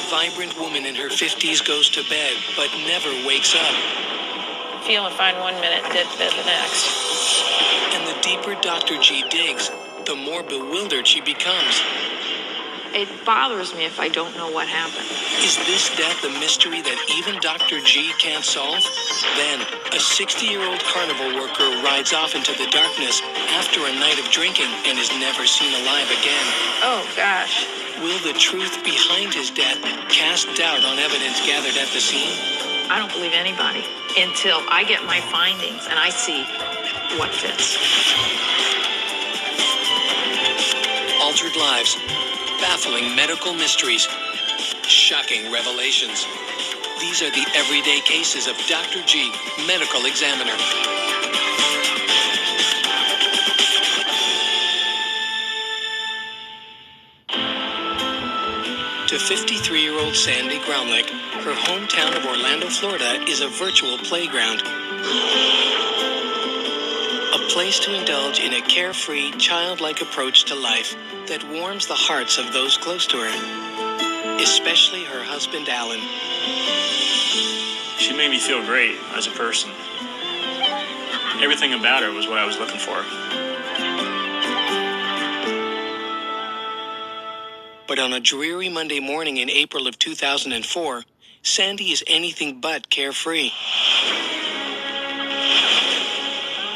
vibrant woman in her 50s goes to bed, but never wakes up. Feeling fine 1 minute, dead bed the next. And the deeper Dr. G digs, the more bewildered she becomes. It bothers me if I don't know what happened. Is this death a mystery that even Dr. G can't solve? Then, a 60-year-old carnival worker rides off into the darkness after a night of drinking and is never seen alive again. Oh, gosh. Will the truth behind his death cast doubt on evidence gathered at the scene? I don't believe anybody until I get my findings and I see what fits. Altered lives, baffling medical mysteries, shocking revelations. These are the everyday cases of Dr. G, medical examiner. To 53-year-old Sandy Groundlick, her hometown of Orlando, Florida, is a virtual playground. A place to indulge in a carefree, childlike approach to life that warms the hearts of those close to her, especially her husband, Alan. She made me feel great as a person. Everything about her was what I was looking for. But on a dreary Monday morning in April of 2004, Sandy is anything but carefree.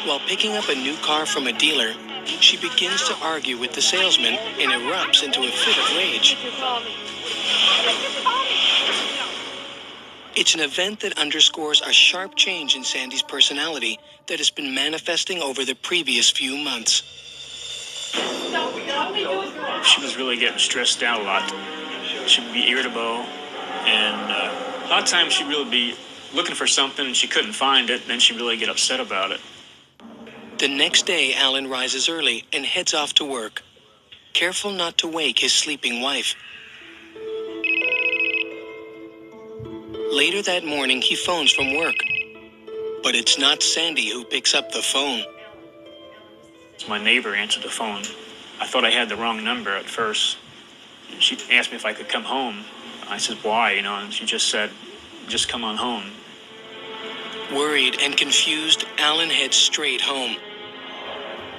While picking up a new car from a dealer, she begins to argue with the salesman and erupts into a fit of rage. It's an event that underscores a sharp change in Sandy's personality that has been manifesting over the previous few months. She was really getting stressed out a lot. She would be irritable, and a lot of times she'd really be looking for something and she couldn't find it, then she'd really get upset about it. The next day, Alan rises early and heads off to work, careful not to wake his sleeping wife. Later that morning, he phones from work, but it's not Sandy who picks up the phone. My neighbor answered the phone. I thought I had the wrong number at first. She asked me if I could come home. I said, why, and she just said, just come on home. Worried and confused, Alan heads straight home.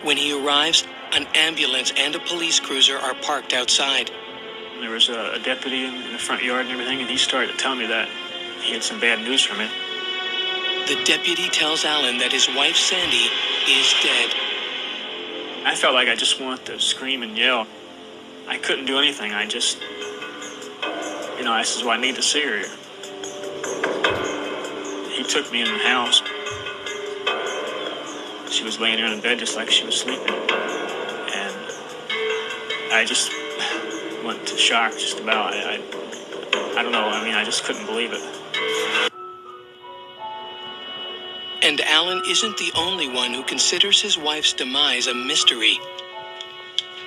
When he arrives, an ambulance and a police cruiser are parked outside. There was a deputy in the front yard and everything, and he started to tell me that he had some bad news from it. The deputy tells Alan that his wife, Sandy, is dead. I felt like I just wanted to scream and yell. I couldn't do anything. I said, well, I need to see her. He took me in the house. She was laying there in the bed just like she was sleeping. And I just went to shock just about. I don't know. I just couldn't believe it. And Alan isn't the only one who considers his wife's demise a mystery.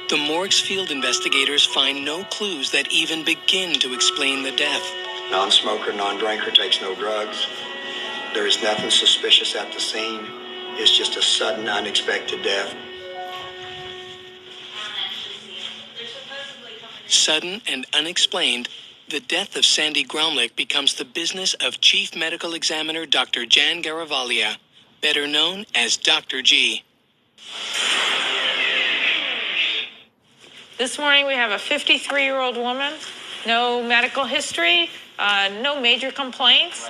The morgue's field investigators find no clues that even begin to explain the death. Non-smoker, non-drinker, takes no drugs. There is nothing suspicious at the scene. It's just a sudden, unexpected death. Sudden and unexplained, the death of Sandy Groundlick becomes the business of Chief Medical Examiner Dr. Jan Garavaglia, better known as Dr. G. This morning we have a 53-year-old woman, no medical history, no major complaints.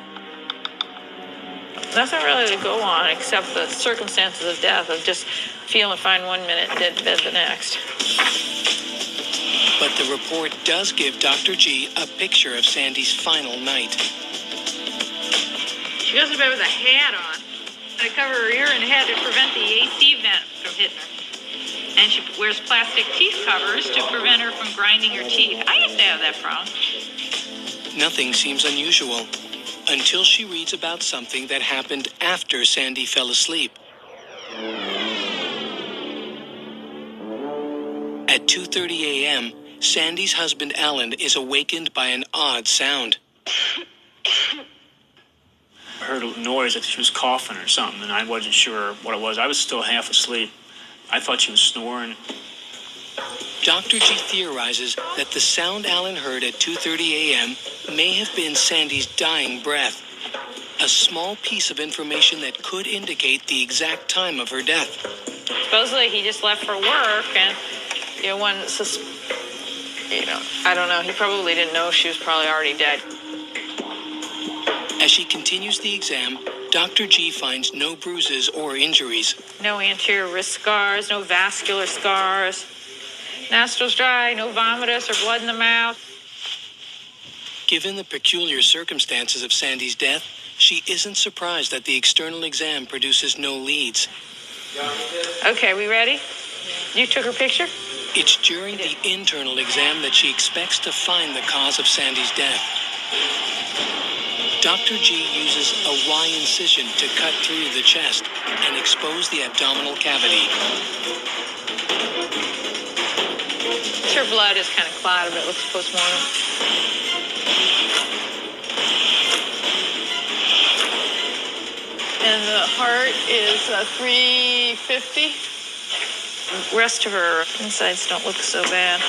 Nothing really to go on except the circumstances of death, of just feeling fine 1 minute, dead bed the next. But the report does give Dr. G a picture of Sandy's final night. She goes to bed with a hat on. I cover her ear and head to prevent the AC vent from hitting her. And she wears plastic teeth covers to prevent her from grinding her teeth. I used to have that problem. Nothing seems unusual until she reads about something that happened after Sandy fell asleep. At 2:30 a.m., Sandy's husband, Alan, is awakened by an odd sound. I heard a noise that she was coughing or something, and I wasn't sure what it was. I was still half asleep. I thought she was snoring. Dr. G theorizes that the sound Alan heard at 2:30 a.m. may have been Sandy's dying breath, a small piece of information that could indicate the exact time of her death. Supposedly he just left for work, and I don't know. He probably didn't know she was probably already dead. As she continues the exam, Dr. G finds no bruises or injuries. No anterior wrist scars, no vascular scars. Nostrils dry, no vomitus or blood in the mouth. Given the peculiar circumstances of Sandy's death, she isn't surprised that the external exam produces no leads. Okay, we ready? You took her picture? It's during the internal exam that she expects to find the cause of Sandy's death. Dr. G uses a Y incision to cut through the chest and expose the abdominal cavity. Her blood is kind of clotted, but it looks post-mortem. And the heart is 350. The rest of her insides don't look so bad.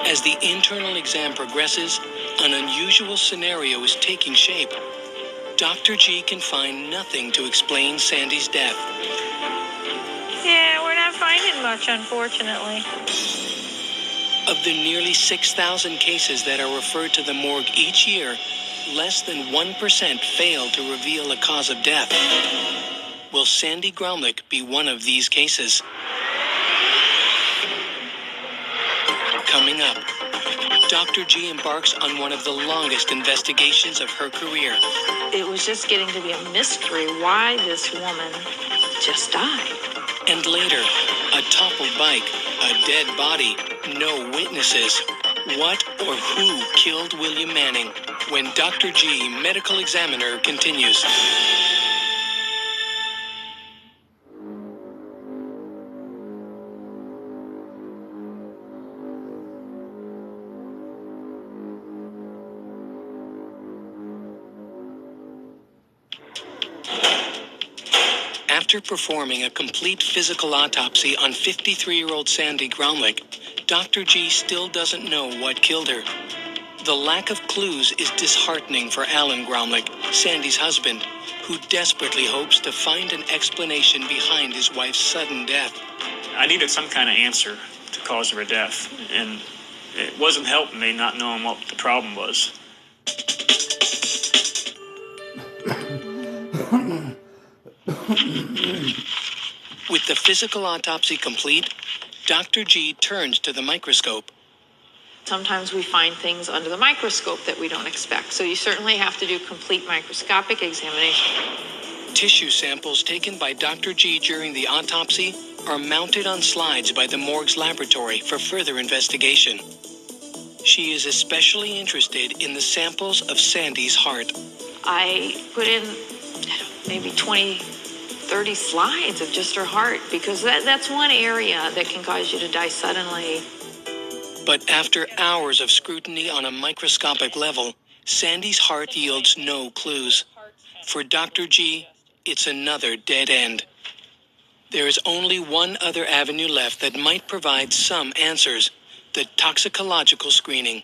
As the internal exam progresses, an unusual scenario is taking shape. Dr. G can find nothing to explain Sandy's death. Yeah, we're not finding much, unfortunately. Of the nearly 6,000 cases that are referred to the morgue each year, less than 1% fail to reveal a cause of death. Will Sandy Gromlich be one of these cases? Coming up, Dr. G embarks on one of the longest investigations of her career. It was just getting to be a mystery why this woman just died. And later, a toppled bike, a dead body, no witnesses. What or who killed William Manning? When Dr. G, medical examiner, continues. After performing a complete physical autopsy on 53-year-old Sandy Gromlich, Dr. G still doesn't know what killed her. The lack of clues is disheartening for Alan Gromlich, Sandy's husband, who desperately hopes to find an explanation behind his wife's sudden death. I needed some kind of answer to the cause of her death, and it wasn't helping me not knowing what the problem was. With the physical autopsy complete, Dr. G turns to the microscope. Sometimes we find things under the microscope that we don't expect, so you certainly have to do complete microscopic examination. Tissue samples taken by Dr. G during the autopsy are mounted on slides by the morgue's laboratory for further investigation. She is especially interested in the samples of Sandy's heart. I put in maybe 20, 30 slides of just her heart, because that's one area that can cause you to die suddenly. But after hours of scrutiny on a microscopic level, Sandy's heart yields no clues. For Dr. G, it's another dead end. There is only one other avenue left that might provide some answers: the toxicological screening.